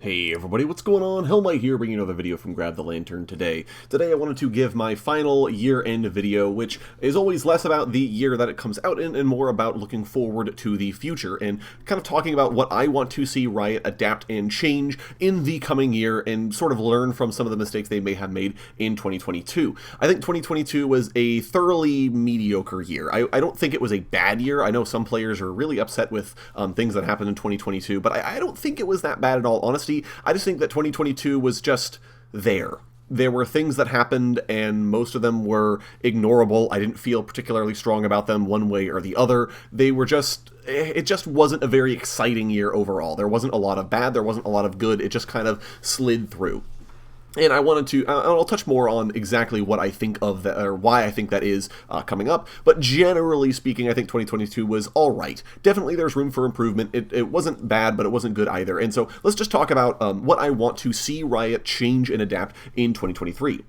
Hey everybody, what's going on? Hellmite here, bringing another video from Grab the Lantern today. Today I wanted to give my final year-end video, which is always less about the year that it comes out in and more about looking forward to the future, and kind of talking about what I want to see Riot adapt and change in the coming year, and sort of learn from some of the mistakes they may have made in 2022. I think 2022 was a thoroughly mediocre year. I don't think it was a bad year. I know some players are really upset with things that happened in 2022, but I don't think it was that bad in all honesty. I just think that 2022 was just there. There were things that happened, and most of them were ignorable. I didn't feel particularly strong about them one way or the other. They were just... It just wasn't a very exciting year overall. There wasn't a lot of bad, there wasn't a lot of good. It just kind of slid through. And I wanted to, I'll touch more on exactly what I think of that, or why I think that is coming up, but generally speaking, I think 2022 was alright. Definitely there's room for improvement. It wasn't bad, but it wasn't good either. And so let's just talk about what I want to see Riot change and adapt in 2023.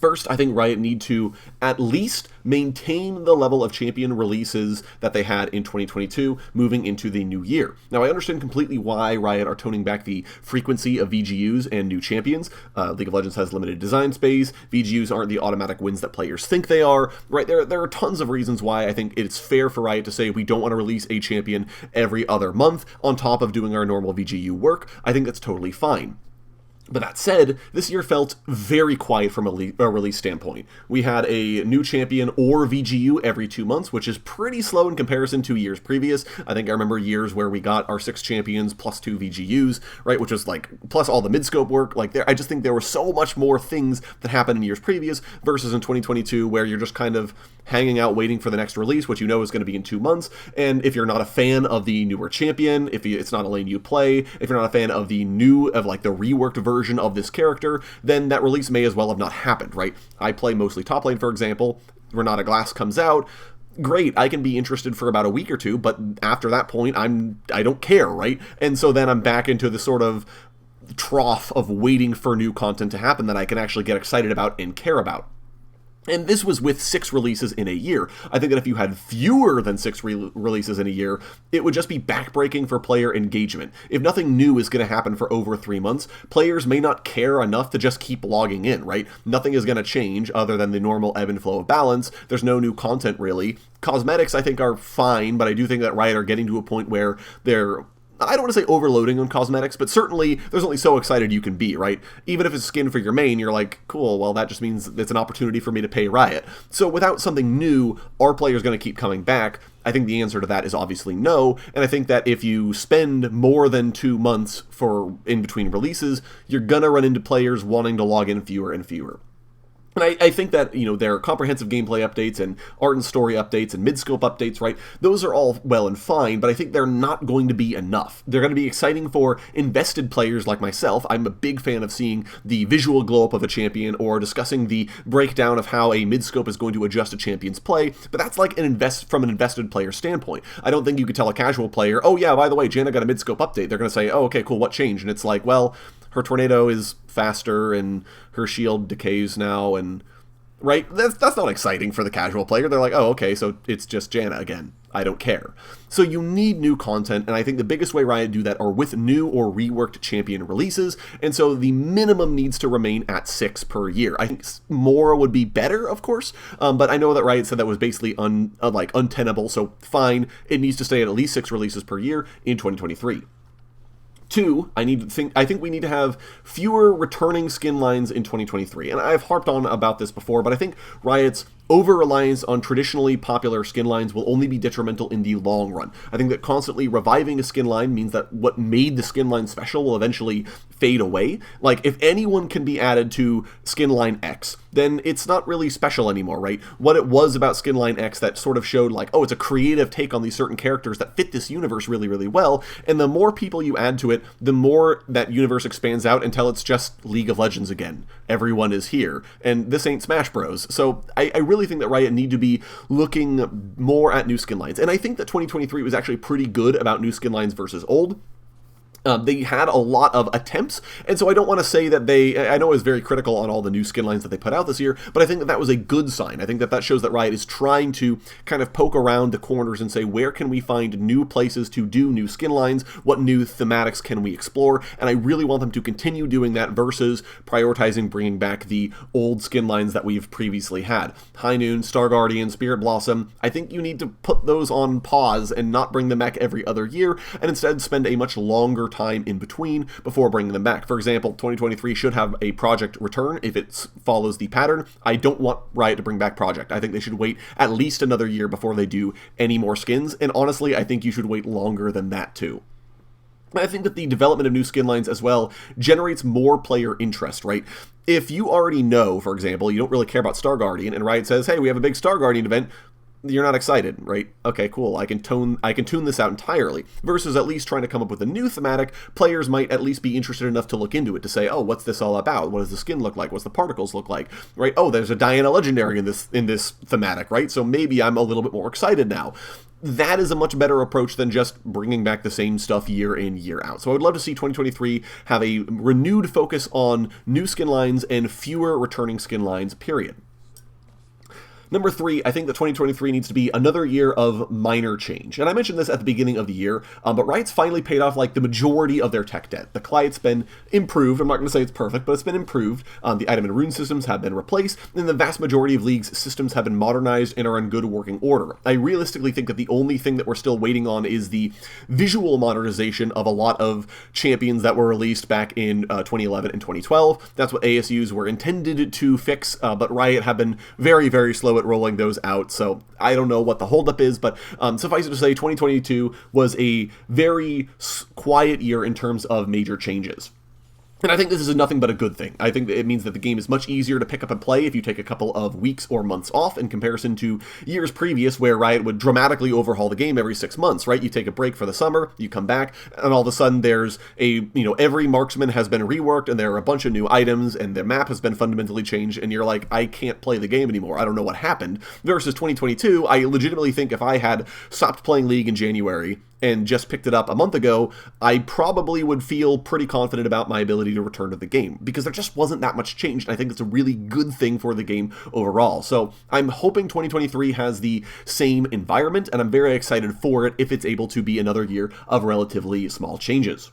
First, I think Riot need to at least maintain the level of champion releases that they had in 2022 moving into the new year. Now, I understand completely why Riot are toning back the frequency of VGUs and new champions. League of Legends has limited design space. VGUs aren't the automatic wins that players think they are. Right? There are tons of reasons why I think it's fair for Riot to say we don't want to release a champion every other month on top of doing our normal VGU work. I think that's totally fine. But that said, this year felt very quiet from a release standpoint. We had a new champion or VGU every 2 months, which is pretty slow in comparison to years previous. I think I remember years where we got our 6 champions plus 2 VGUs, right, which was like, plus all the mid-scope work. Like, I just think there were so much more things that happened in years previous versus in 2022 where you're just kind of hanging out waiting for the next release, which you know is going to be in 2 months. And if you're not a fan of the newer champion, if it's not a lane you play, if you're not a fan of the like the reworked version of this character, then that release may as well have not happened, right? I play mostly top lane, for example. Renata Glass comes out. Great, I can be interested for about a week or two, but after that point, I don't care, right? And so then I'm back into the sort of trough of waiting for new content to happen that I can actually get excited about and care about. And this was with 6 releases in a year. I think that if you had fewer than 6 releases in a year, it would just be backbreaking for player engagement. If nothing new is going to happen for over 3 months, players may not care enough to just keep logging in, right? Nothing is going to change other than the normal ebb and flow of balance. There's no new content, really. Cosmetics, I think, are fine, but I do think that Riot are getting to a point where they're... I don't want to say overloading on cosmetics, but certainly there's only so excited you can be, right? Even if it's skin for your main, you're like, cool, well, that just means it's an opportunity for me to pay Riot. So without something new, are players going to keep coming back? I think the answer to that is obviously no, and I think that if you spend more than 2 months for in between releases, you're going to run into players wanting to log in fewer and fewer. And I think that, you know, there are comprehensive gameplay updates and art and story updates and mid-scope updates, right? Those are all well and fine, but I think they're not going to be enough. They're going to be exciting for invested players like myself. I'm a big fan of seeing the visual glow-up of a champion or discussing the breakdown of how a mid-scope is going to adjust a champion's play, but that's like from an invested player standpoint. I don't think you could tell a casual player, oh yeah, by the way, Janna got a mid-scope update. They're going to say, oh, okay, cool, what changed? And it's like, well, her tornado is faster and her shield decays now, and right, that's not exciting for the casual player. They're like, oh, okay, so it's just Janna again. I don't care. So you need new content, and I think the biggest way Riot do that are with new or reworked champion releases, and so the minimum needs to remain at 6 per year. I think more would be better, of course, but I know that Riot said that was basically untenable, so fine, it needs to stay at least 6 releases per year in 2023. 2, I think we need to have fewer returning skin lines in 2023. And I've harped on about this before, but I think Riot's over-reliance on traditionally popular skin lines will only be detrimental in the long run. I think that constantly reviving a skin line means that what made the skin line special will eventually fade away. Like, if anyone can be added to skin line X, then it's not really special anymore, right? What it was about skin line X that sort of showed like, oh, it's a creative take on these certain characters that fit this universe really, really well, and the more people you add to it, the more that universe expands out until it's just League of Legends again. Everyone is here, and this ain't Smash Bros. So I really think that Riot need to be looking more at new skin lines, and I think that 2023 was actually pretty good about new skin lines versus old. They had a lot of attempts, and so I don't want to say that I know I was very critical on all the new skin lines that they put out this year, but I think that that was a good sign. I think that that shows that Riot is trying to kind of poke around the corners and say, where can we find new places to do new skin lines? What new thematics can we explore? And I really want them to continue doing that versus prioritizing bringing back the old skin lines that we've previously had. High Noon, Star Guardian, Spirit Blossom, I think you need to put those on pause and not bring them back every other year, and instead spend a much longer time in between before bringing them back. For example, 2023 should have a Project return if it follows the pattern. I don't want Riot to bring back Project. I think they should wait at least another year before they do any more skins, and honestly, I think you should wait longer than that too. I think that the development of new skin lines as well generates more player interest, right? If you already know, for example, you don't really care about Star Guardian, and Riot says, hey, we have a big Star Guardian event, you're not excited, right? Okay, cool, I can tune this out entirely. Versus at least trying to come up with a new thematic, players might at least be interested enough to look into it, to say, oh, what's this all about? What does the skin look like? What's the particles look like? Right? Oh, there's a Diana Legendary in this thematic, right? So maybe I'm a little bit more excited now. That is a much better approach than just bringing back the same stuff year in, year out. So I would love to see 2023 have a renewed focus on new skin lines and fewer returning skin lines, period. Number 3, I think that 2023 needs to be another year of minor change. And I mentioned this at the beginning of the year, but Riot's finally paid off like the majority of their tech debt. The client's been improved. I'm not going to say it's perfect, but it's been improved. The item and rune systems have been replaced, and the vast majority of League's systems have been modernized and are in good working order. I realistically think that the only thing that we're still waiting on is the visual modernization of a lot of champions that were released back in 2011 and 2012. That's what ASUs were intended to fix, but Riot have been very, very slow at rolling those out, so I don't know what the holdup is, but suffice it to say, 2022 was a very quiet year in terms of major changes. And I think this is nothing but a good thing. I think that it means that the game is much easier to pick up and play if you take a couple of weeks or months off in comparison to years previous where Riot would dramatically overhaul the game every 6 months, right? You take a break for the summer, you come back, and all of a sudden there's every marksman has been reworked and there are a bunch of new items and the map has been fundamentally changed and you're like, I can't play the game anymore. I don't know what happened. Versus 2022, I legitimately think if I had stopped playing League in January and just picked it up a month ago, I probably would feel pretty confident about my ability to return to the game, because there just wasn't that much change, and I think it's a really good thing for the game overall. So I'm hoping 2023 has the same environment, and I'm very excited for it if it's able to be another year of relatively small changes.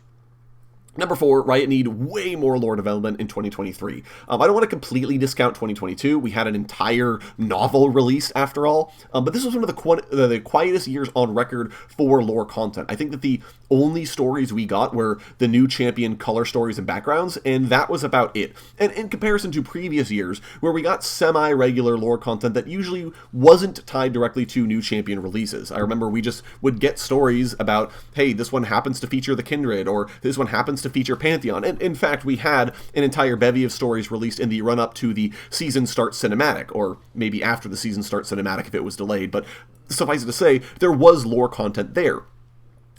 Number 4, Riot need way more lore development in 2023. I don't want to completely discount 2022. We had an entire novel released after all, but this was one of the quietest years on record for lore content. I think that the only stories we got were the new champion color stories and backgrounds, and that was about it. And in comparison to previous years, where we got semi-regular lore content that usually wasn't tied directly to new champion releases. I remember we just would get stories about, hey, this one happens to feature the Kindred, or this one happens to feature Pantheon. And in fact, we had an entire bevy of stories released in the run-up to the season start cinematic, or maybe after the season start cinematic if it was delayed, but suffice it to say, there was lore content there.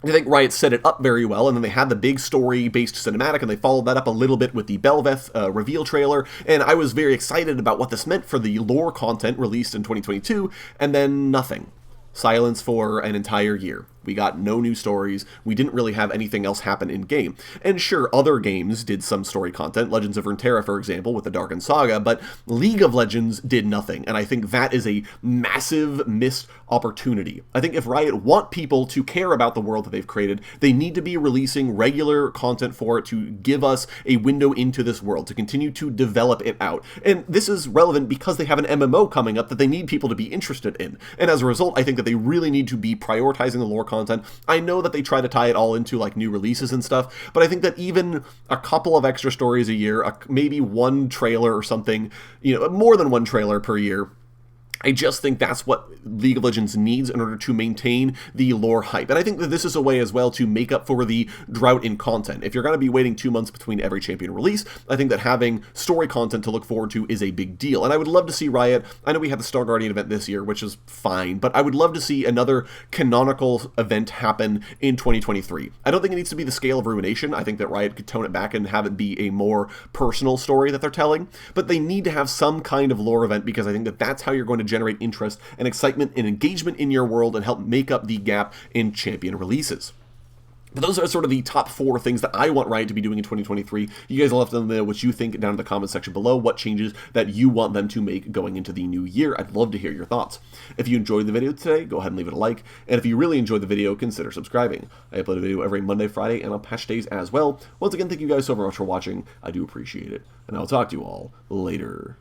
I think Riot set it up very well, and then they had the big story-based cinematic, and they followed that up a little bit with the Belveth reveal trailer, and I was very excited about what this meant for the lore content released in 2022, and then nothing. Silence for an entire year. We got no new stories. We didn't really have anything else happen in-game. And sure, other games did some story content, Legends of Runeterra, for example, with the Darkened Saga, but League of Legends did nothing, and I think that is a massive missed opportunity. I think if Riot want people to care about the world that they've created, they need to be releasing regular content for it to give us a window into this world, to continue to develop it out. And this is relevant because they have an MMO coming up that they need people to be interested in. And as a result, I think that they really need to be prioritizing the lore content. I know that they try to tie it all into like new releases and stuff, but I think that even a couple of extra stories a year, maybe one trailer or something, more than one trailer per year, I just think that's what League of Legends needs in order to maintain the lore hype. And I think that this is a way as well to make up for the drought in content. If you're going to be waiting 2 months between every champion release, I think that having story content to look forward to is a big deal. And I would love to see Riot, I know we had the Star Guardian event this year, which is fine, but I would love to see another canonical event happen in 2023. I don't think it needs to be the scale of Ruination. I think that Riot could tone it back and have it be a more personal story that they're telling, but they need to have some kind of lore event, because I think that that's how you're going to generate interest and excitement and engagement in your world and help make up the gap in champion releases. But those are sort of the top 4 things that I want Riot to be doing in 2023. You guys will have to let me know what you think down in the comment section below, what changes that you want them to make going into the new year. I'd love to hear your thoughts. If you enjoyed the video today, go ahead and leave it a like, and if you really enjoyed the video, consider subscribing. I upload a video every Monday, Friday, and on patch days as well. Once again, thank you guys so very much for watching. I do appreciate it, and I'll talk to you all later.